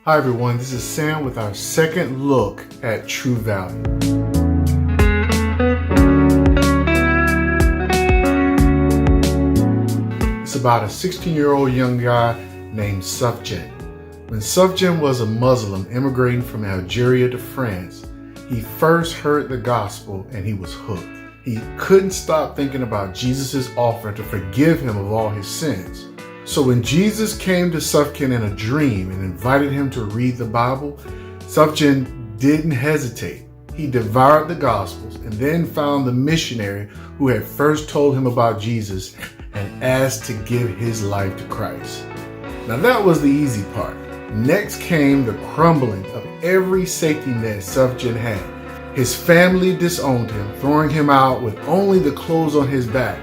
Hi everyone, this is Sam with our second look at True Value. It's about a 16-year-old young guy named Sufjan. When Sufjan was a Muslim immigrating from Algeria to France, he first heard the gospel and he was hooked. He couldn't stop thinking about Jesus' offer to forgive him of all his sins. So when Jesus came to Sufjan in a dream and invited him to read the Bible, Sufjan didn't hesitate. He devoured the Gospels and then found the missionary who had first told him about Jesus and asked to give his life to Christ. Now that was the easy part. Next came the crumbling of every safety net Sufjan had. His family disowned him, throwing him out with only the clothes on his back,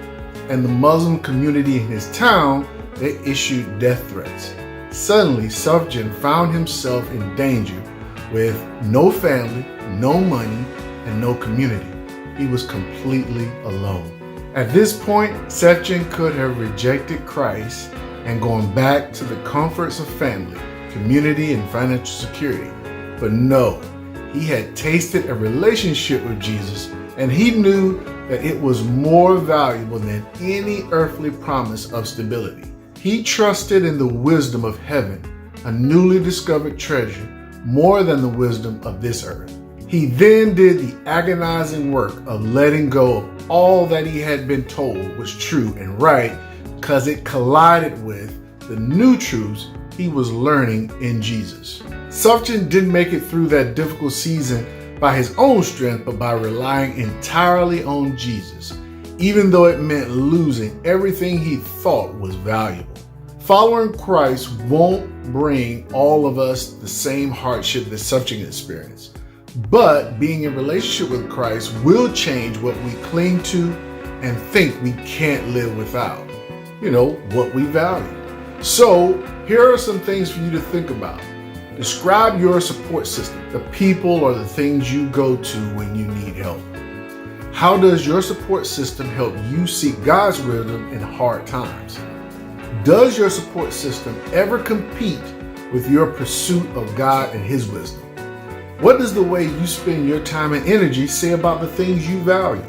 and the Muslim community in his town, they issued death threats. Suddenly, Sufjan found himself in danger with no family, no money, and no community. He was completely alone. At this point, Sufjan could have rejected Christ and gone back to the comforts of family, community, and financial security. But no, he had tasted a relationship with Jesus, and he knew that it was more valuable than any earthly promise of stability. He trusted in the wisdom of heaven, a newly discovered treasure, more than the wisdom of this earth. He then did the agonizing work of letting go of all that he had been told was true and right, because it collided with the new truths he was learning in Jesus. Sufjan didn't make it through that difficult season by his own strength, but by relying entirely on Jesus, even though it meant losing everything he thought was valuable. Following Christ won't bring all of us the same hardship that Sufjan experienced, but being in relationship with Christ will change what we cling to and think we can't live without. What we value. So here are some things for you to think about. Describe your support system, the people or the things you go to when you need help. How does your support system help you seek God's wisdom in hard times? Does your support system ever compete with your pursuit of God and His wisdom? What does the way you spend your time and energy say about the things you value?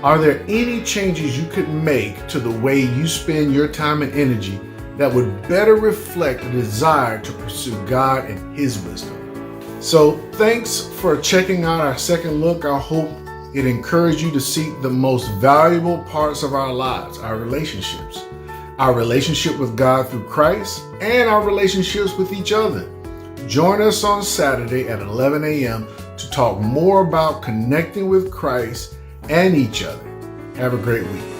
Are there any changes you could make to the way you spend your time and energy that would better reflect the desire to pursue God and His wisdom? So thanks for checking out our second look. I hope it encouraged you to seek the most valuable parts of our lives, our relationships with God through Christ, and our relationships with each other. Join us on Saturday at 11 a.m. to talk more about connecting with Christ and each other. Have a great week.